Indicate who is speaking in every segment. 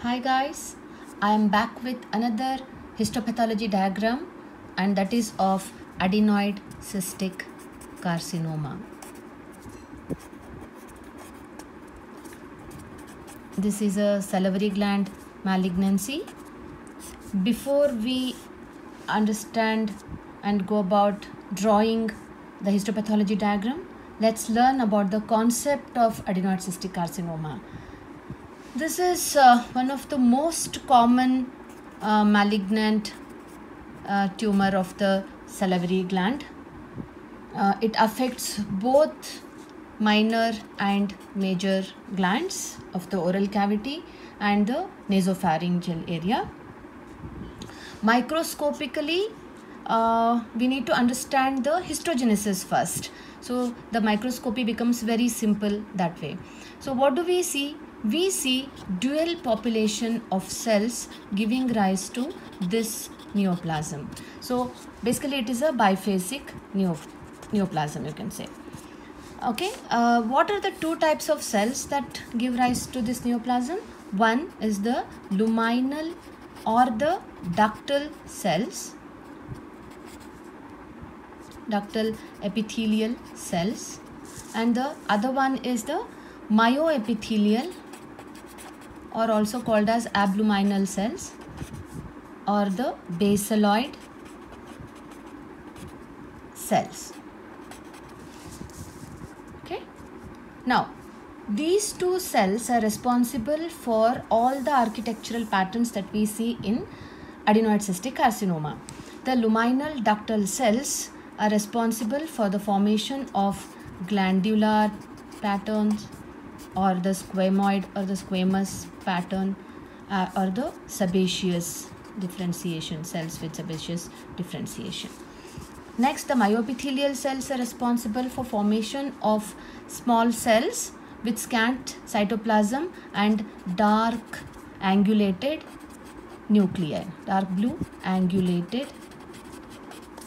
Speaker 1: Hi guys, I am back with another histopathology diagram, and that is of adenoid cystic carcinoma. This is a salivary gland malignancy. Before we understand and go about drawing the histopathology diagram, let's learn about the concept of adenoid cystic carcinoma. This is one of the most common malignant tumor of the salivary gland. It affects both minor and major glands of the oral cavity and the nasopharyngeal area. Microscopically, we need to understand the histogenesis first. So the microscopy becomes very simple that way. So what do we see? We see dual population of cells giving rise to this neoplasm. So basically it is a biphasic neoplasm, you can say. Okay, what are the two types of cells that give rise to this neoplasm? One is the luminal or the ductal cells, ductal epithelial cells, and the other one is the myoepithelial, or also called as abluminal cells, or the basaloid cells. Okay, now these two cells are responsible for all the architectural patterns that we see in adenoid cystic carcinoma. The luminal ductal cells are responsible for the formation of glandular patterns, or the squamoid or the squamous pattern, or the sebaceous differentiation, cells with sebaceous differentiation. Next, the myoepithelial cells are responsible for formation of small cells with scant cytoplasm and dark angulated nuclei, dark blue angulated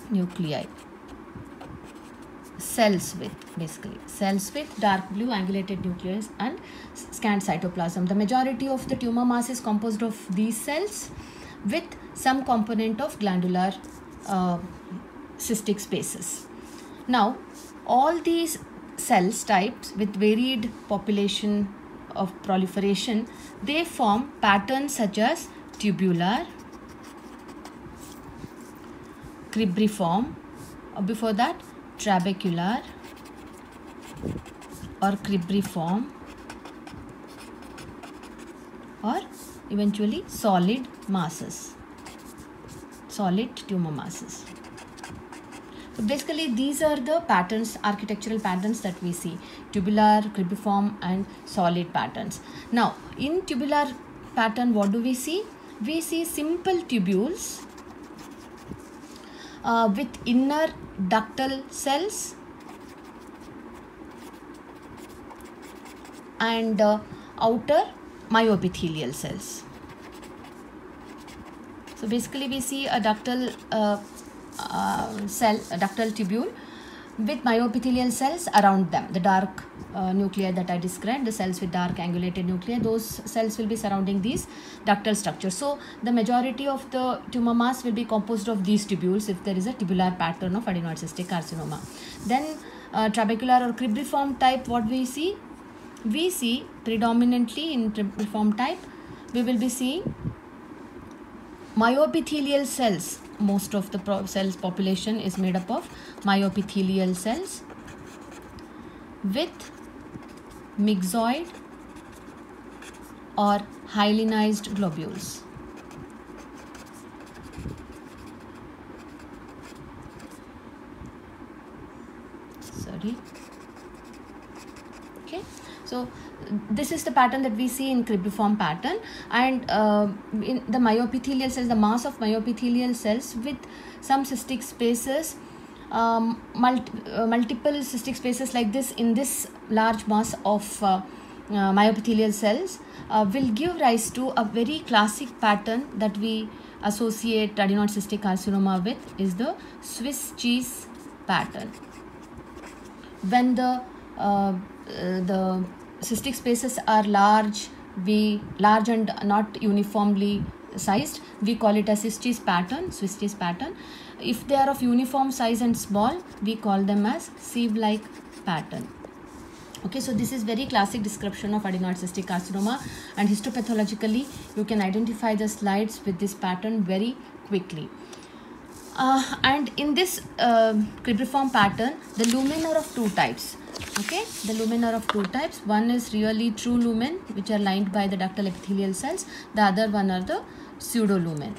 Speaker 1: nuclei. Cells with dark blue angulated nucleus and scant cytoplasm. The majority of the tumor mass is composed of these cells with some component of glandular cystic spaces. Now, all these cells types with varied population of proliferation, they form patterns such as tubular, cribriform, or before that trabecular or cribriform, or eventually solid masses, solid tumor masses. So basically these are the patterns, architectural patterns that we see: tubular, cribriform and solid patterns. Now in tubular pattern, what do we see? We see simple tubules with inner ductal cells and outer myoepithelial cells. So basically we see a ductal cell, a ductal tubule with myoepithelial cells around them. The dark nuclei that I described, the cells with dark angulated nuclei, those cells will be surrounding these ductal structures. So the majority of the tumor mass will be composed of these tubules if there is a tubular pattern of adenoid cystic carcinoma. Then trabecular or cribriform type, what we see? We see predominantly in cribriform type, we will be seeing myoepithelial cells. Most of the cells population is made up of myoepithelial cells with myxoid or hyalinized globules. Sorry. Okay. So this is the pattern that we see in cribriform pattern, and in the myoepithelial cells, the mass of myoepithelial cells with some cystic spaces, multiple cystic spaces like this in this large mass of myoepithelial cells will give rise to a very classic pattern that we associate adenoid cystic carcinoma with, is the Swiss cheese pattern. When the cystic spaces are large large and not uniformly sized, we call it a Swiss cheese pattern. If they are of uniform size and small, we call them as sieve-like pattern. Okay, so this is very classic description of adenoid cystic carcinoma, and histopathologically you can identify the slides with this pattern very quickly. And in this cribriform pattern, the lumen are of two types. Okay, the lumen are of two types. One is really true lumen, which are lined by the ductal epithelial cells. The other one are the pseudo lumen,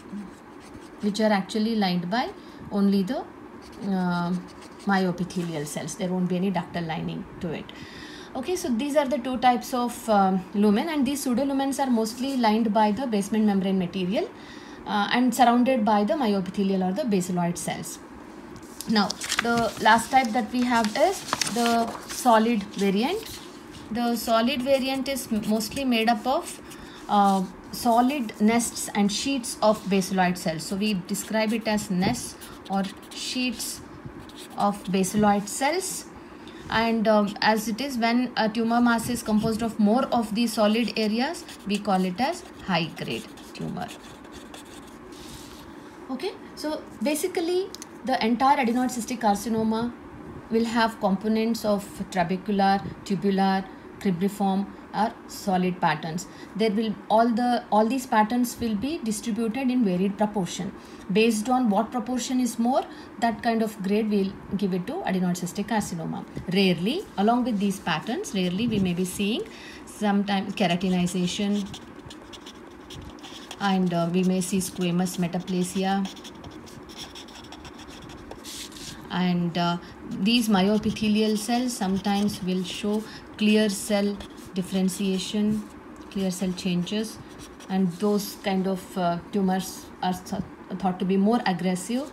Speaker 1: which are actually lined by only the myoepithelial cells. There won't be any ductal lining to it. Okay, so these are the two types of lumen, and these pseudolumens are mostly lined by the basement membrane material and surrounded by the myoepithelial or the basaloid cells. Now, the last type that we have is the solid variant. The solid variant is mostly made up of solid nests and sheets of basaloid cells. So, we describe it as nests or sheets of basaloid cells. And as it is, when a tumor mass is composed of more of these solid areas, we call it as high grade tumor. Okay, so basically the entire adenoid cystic carcinoma will have components of trabecular, tubular, cribriform or solid patterns. There will all these patterns will be distributed in varied proportion. Based on what proportion is more, that kind of grade we'll give it to adenoid cystic carcinoma. Rarely, along with these patterns, rarely we may be seeing sometimes keratinization, and we may see squamous metaplasia, and these myoepithelial cells sometimes will show clear cell differentiation, clear cell changes, and those kind of tumors are thought to be more aggressive.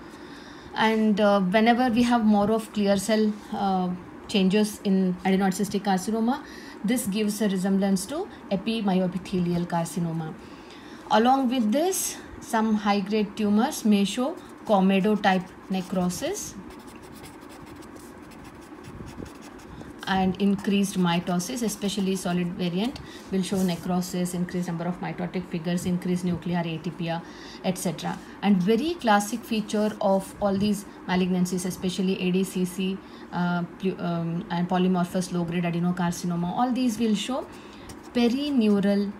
Speaker 1: And whenever we have more of clear cell changes in adenoid cystic carcinoma, this gives a resemblance to epimyoepithelial carcinoma. Along with this, some high-grade tumors may show Komedo-type necrosis and increased mitosis, especially solid variant will show necrosis, increased number of mitotic figures, increased nuclear atypia, etc. And very classic feature of all these malignancies, especially ADCC and polymorphous low-grade adenocarcinoma, all these will show perineural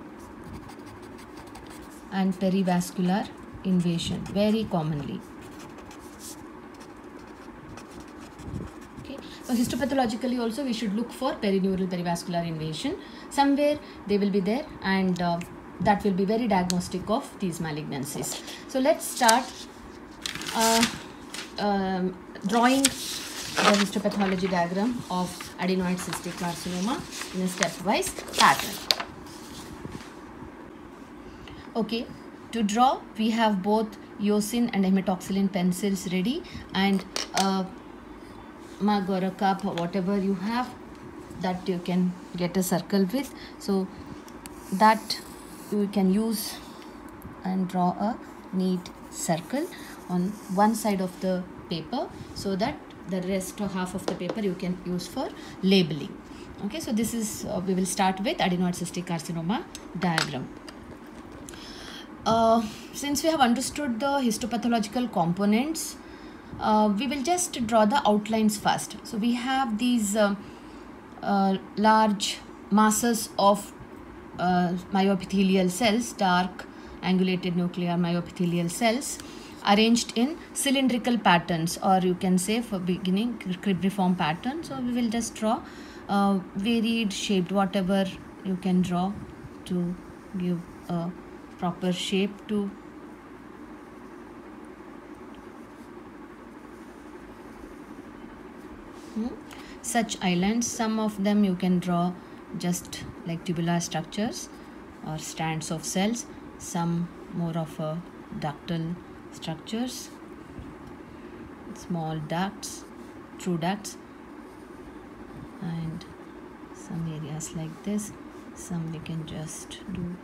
Speaker 1: and perivascular invasion very commonly. So histopathologically also we should look for perineural perivascular invasion. Somewhere they will be there, and that will be very diagnostic of these malignancies. So let's start drawing the histopathology diagram of adenoid cystic carcinoma in a stepwise pattern. Okay, to draw we have both eosin and hematoxylin pencils ready, and mug or a cup or whatever you have that you can get a circle with, so that you can use and draw a neat circle on one side of the paper, so that the rest or half of the paper you can use for labeling. Okay, so this is we will start with adenoid cystic carcinoma diagram. Since we have understood the histopathological components, we will just draw the outlines first. So we have these large masses of myoepithelial cells, dark angulated nuclear myoepithelial cells, arranged in cylindrical patterns, or you can say for beginning cribriform pattern. So we will just draw varied shaped, whatever you can draw to give a proper shape to such islands. Some of them you can draw just like tubular structures or stands of cells, some more of a ductal structures, small ducts, true ducts, and some areas like this. Some we can just do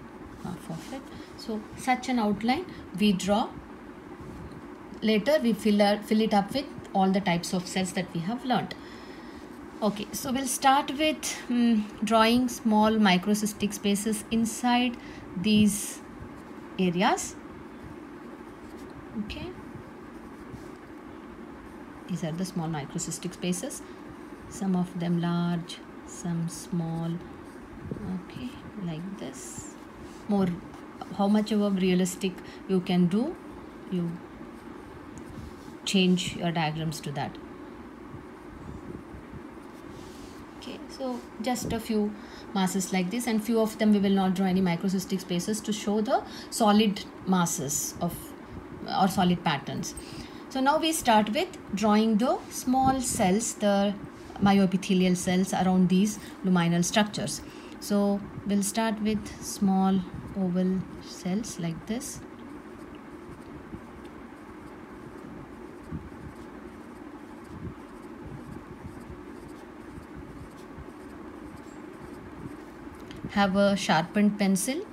Speaker 1: half of it. So such an outline we draw. Later we fill it up with all the types of cells that we have learnt. Okay, so we'll start with drawing small microcystic spaces inside these areas. Okay, these are the small microcystic spaces, some of them large, some small. Okay, like this. More, how much of a realistic you can do, you change your diagrams to that. Okay, so just a few masses like this, and few of them we will not draw any microcystic spaces to show the solid masses of or solid patterns. So now we start with drawing the small cells, the myoepithelial cells around these luminal structures. So we'll start with small oval cells like this. Have a sharpened pencil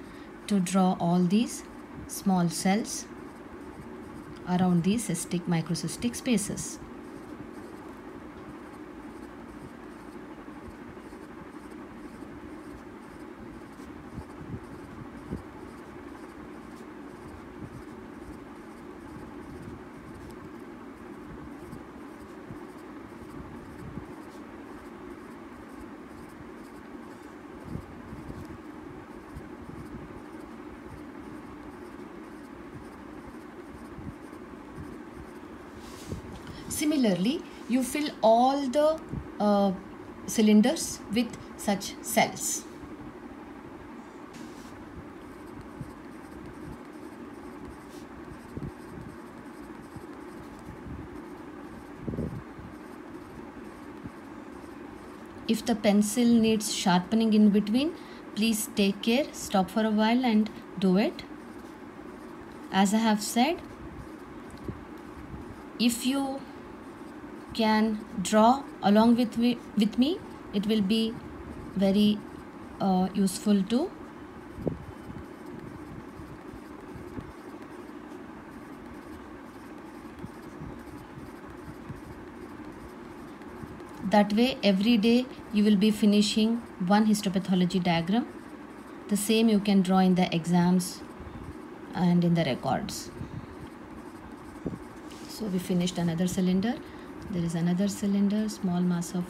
Speaker 1: to draw all these small cells around these cystic microcystic spaces. Similarly, you fill all the cylinders with such cells. If the pencil needs sharpening in between, please take care, stop for a while and do it. As I have said, if you can draw along with me, it will be very useful too. That way every day you will be finishing one histopathology diagram. The same you can draw in the exams and in the records. So we finished another cylinder. There is another cylinder, small mass of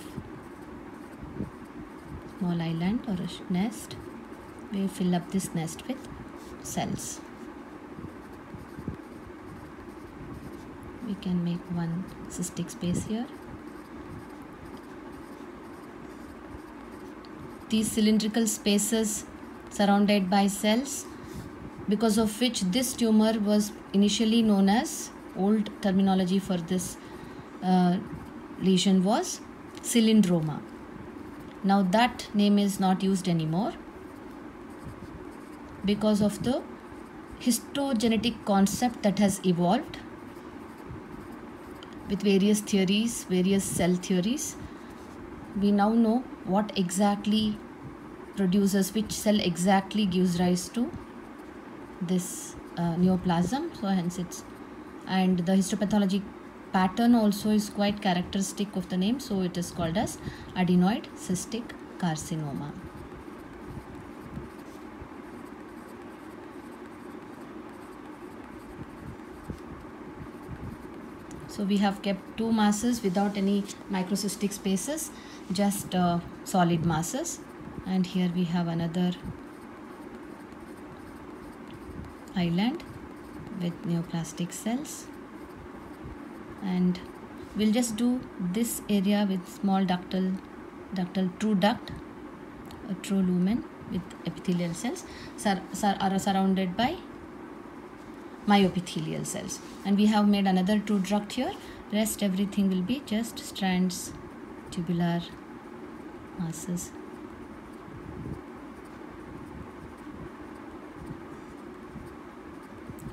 Speaker 1: small island or a nest. We fill up this nest with cells. We can make one cystic space here. These cylindrical spaces surrounded by cells, because of which this tumor was initially known as, old terminology for this lesion was cylindroma. Now that name is not used anymore because of the histogenetic concept that has evolved with various theories, various cell theories. We now know what exactly produces, which cell exactly gives rise to this neoplasm. So hence it's, and the histopathology pattern also is quite characteristic of the name, so it is called as adenoid cystic carcinoma. So we have kept two masses without any microcystic spaces, just solid masses, and here we have another island with neoplastic cells, and we'll just do this area with small ductal true duct, a true lumen with epithelial cells are surrounded by myoepithelial cells, and we have made another true duct here. Rest everything will be just strands, tubular masses.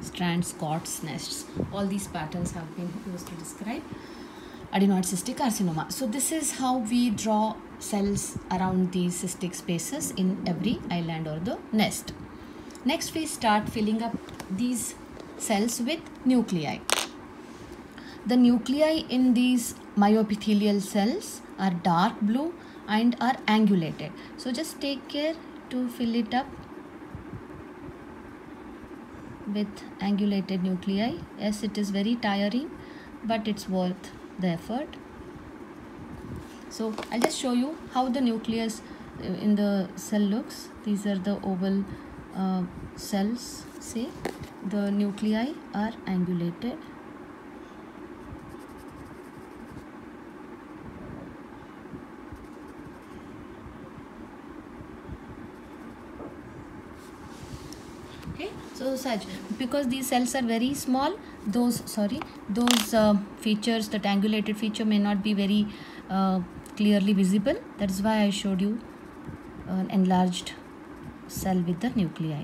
Speaker 1: Strands, cords, nests, all these patterns have been used to describe adenoid cystic carcinoma. So this is how we draw cells around these cystic spaces in every island or the nest. Next we start filling up these cells with nuclei. The nuclei in these myoepithelial cells are dark blue and are angulated. So just take care to fill it up with angulated nuclei. Yes, it is very tiring, but it's worth the effort. So I'll just show you how the nucleus in the cell looks. These are the oval cells. See, the nuclei are angulated. Okay, so such, because these cells are very small, those features, that angulated feature may not be very clearly visible. That's why I showed you an enlarged cell with the nuclei.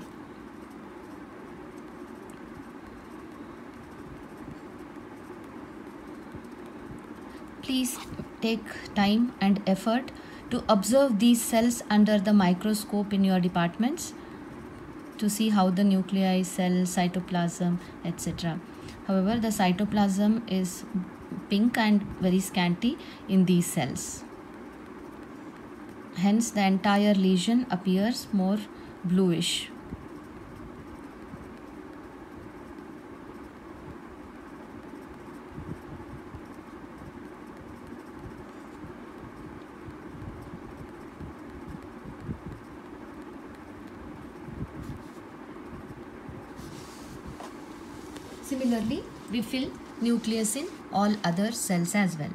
Speaker 1: Please take time and effort to observe these cells under the microscope in your departments to see how the nuclei, cell, cytoplasm, etc. However, the cytoplasm is pink and very scanty in these cells. Hence, the entire lesion appears more bluish. Similarly, we fill nucleus in all other cells as well.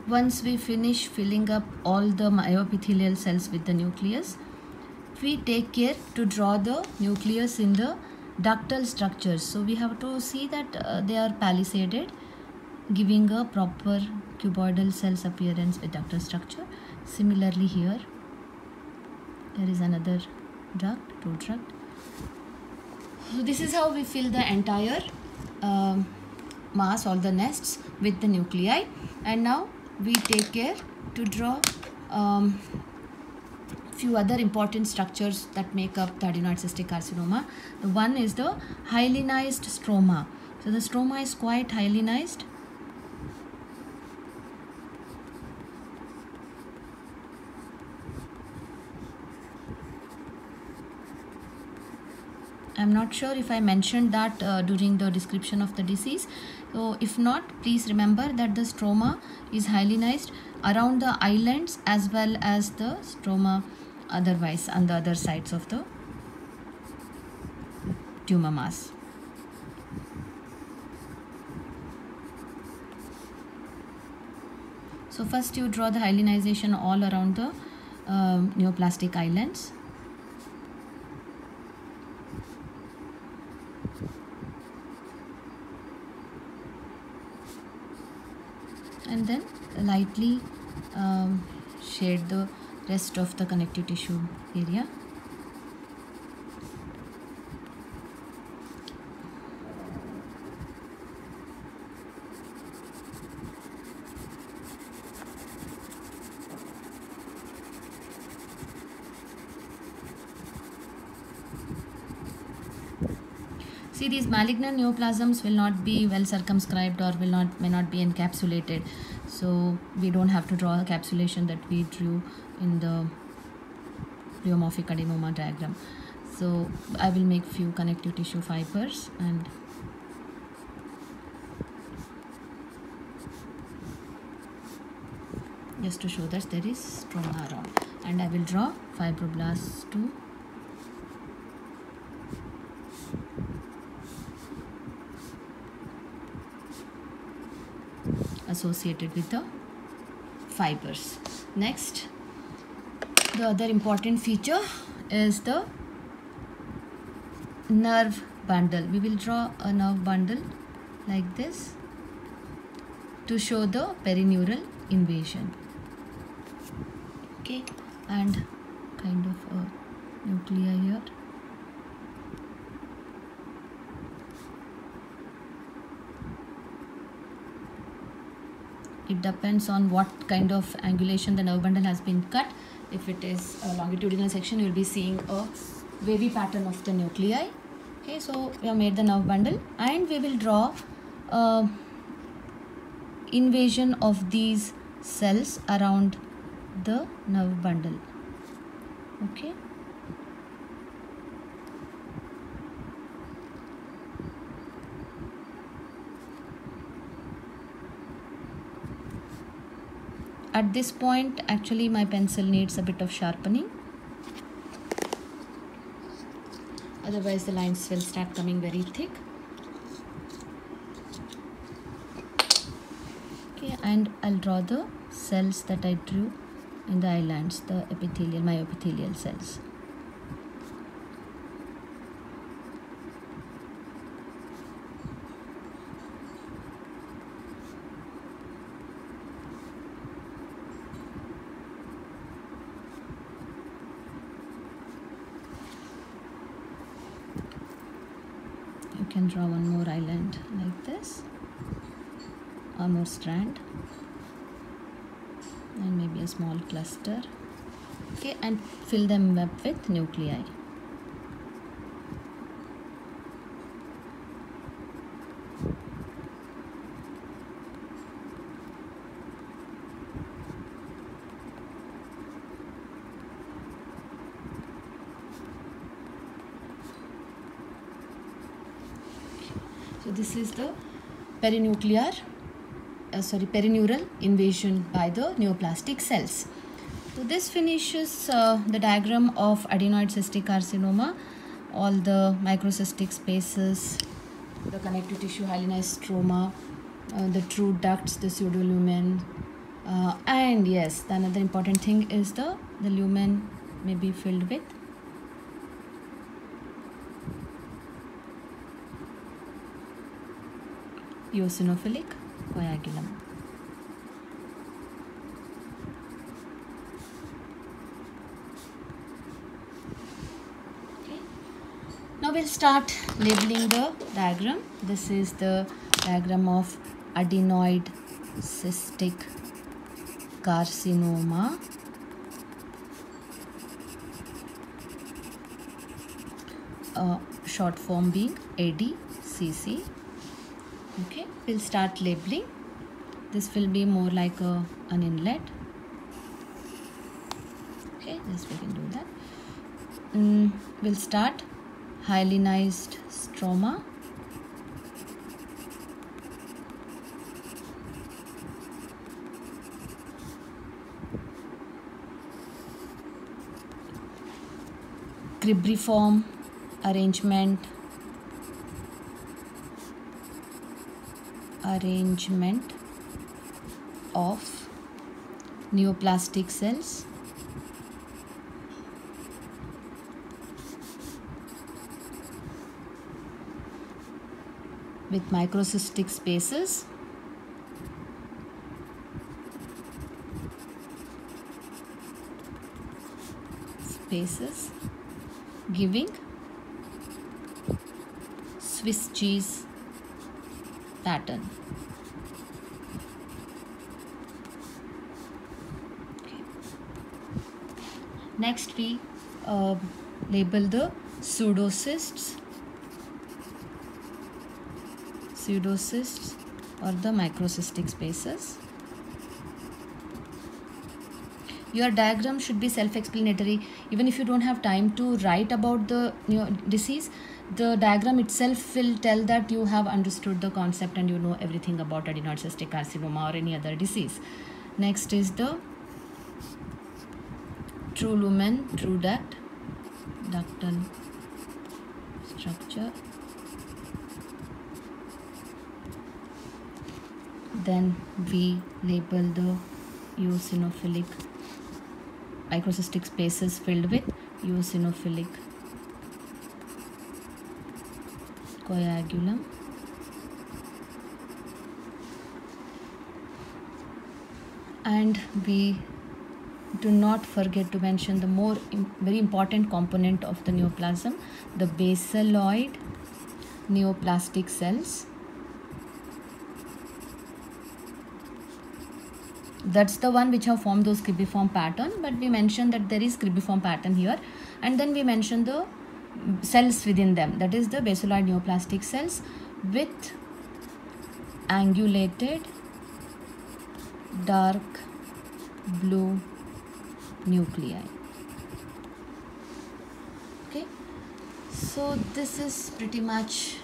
Speaker 1: Once we finish filling up all the myoepithelial cells with the nucleus, we take care to draw the nucleus in the ductal structures. So we have to see that they are palisaded, giving a proper cuboidal cells appearance with ductal structure. Similarly here, there is another duct, two duct. So this is how we fill the entire mass, all the nests with the nuclei. And now we take care to draw few other important structures that make up the adenoid cystic carcinoma. The one is the hyalinized stroma. So the stroma is quite hyalinized. I'm not sure if I mentioned that during the description of the disease. So if not, please remember that the stroma is hyalinized around the islands as well as the stroma otherwise on the other sides of the tumor mass. So first you draw the hyalinization all around the neoplastic islands. And then lightly shade the rest of the connective tissue area. See, these malignant neoplasms will not be well circumscribed or may not be encapsulated. So we don't have to draw a encapsulation that we drew in the pleomorphic adenoma diagram. So I will make few connective tissue fibers and just to show that there is stroma around, and I will draw fibroblasts too. Associated with the fibers. Next, The other important feature is the nerve bundle. We will draw a nerve bundle like this to show the perineural invasion. Okay, and kind of a nuclei here. It depends on what kind of angulation the nerve bundle has been cut. If it is a longitudinal section, you will be seeing a wavy pattern of the nuclei. Okay, so we have made the nerve bundle, and we will draw invasion of these cells around the nerve bundle. Okay. At this point, actually my pencil needs a bit of sharpening. Otherwise the lines will start coming very thick. Okay, and I'll draw the cells that I drew in the islands, the epithelial, myoepithelial cells. You can draw one more island like this, one more strand, and maybe a small cluster. Okay, and fill them up with nuclei. So this is the perineural invasion by the neoplastic cells. So this finishes the diagram of adenoid cystic carcinoma. All the microcystic spaces, the connective tissue hyalinized stroma, the true ducts, the pseudolumen, and yes, the another important thing is the lumen may be filled with eosinophilic coagulum. Okay. Now we'll start labeling the diagram. This is the diagram of adenoid cystic carcinoma. Short form being ADCC. Okay, we'll start labeling. This will be more like an inlet. Okay, yes, we can do that. We'll start hyalinized stroma. Cribriform arrangement of neoplastic cells with microcystic spaces giving Swiss cheese pattern. Okay. Next we label the pseudocysts or the microcystic spaces. Your diagram should be self-explanatory. Even if you don't have time to write about the disease, the diagram itself will tell that you have understood the concept and you know everything about adenoid cystic carcinoma or any other disease. Next is the true lumen, true duct, ductal structure. Then we label the eosinophilic microcystic spaces filled with eosinophilic coagulum. And we do not forget to mention the very important component of the neoplasm, the baseloid neoplastic cells. That's the one which have formed those cribiform pattern, but we mentioned that there is cribiform pattern here, and then we mentioned the cells within them, that is the baseloid neoplastic cells with angulated dark blue nuclei. Okay, so this is pretty much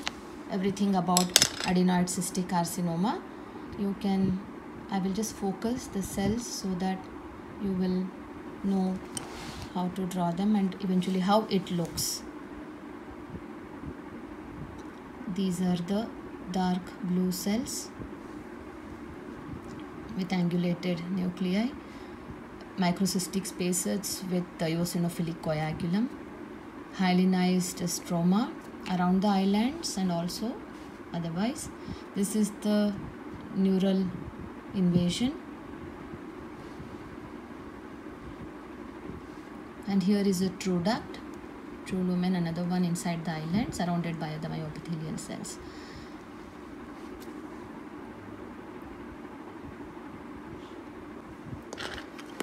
Speaker 1: everything about adenoid cystic carcinoma. I will just focus the cells so that you will know how to draw them and eventually how it looks. These are the dark blue cells with angulated nuclei, microcystic spaces with the eosinophilic coagulum, hyalinized stroma around the islands and also otherwise. This is the neural invasion, and here is a true duct, true lumen, another one inside the island surrounded by the myoepithelial cells.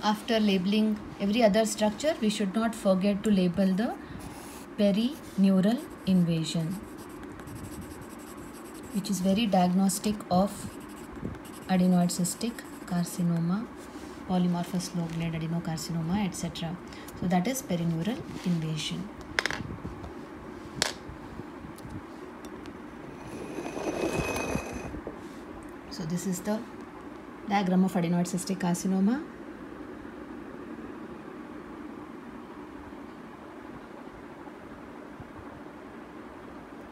Speaker 1: After labeling every other structure, we should not forget to label the perineural invasion, which is very diagnostic of adenoid cystic carcinoma, polymorphous low-grade adenocarcinoma, etc. So that is perineural invasion. So this is the diagram of adenoid cystic carcinoma.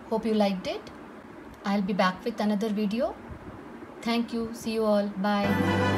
Speaker 1: Hope you liked it. I'll be back with another video. Thank you. See you all. Bye.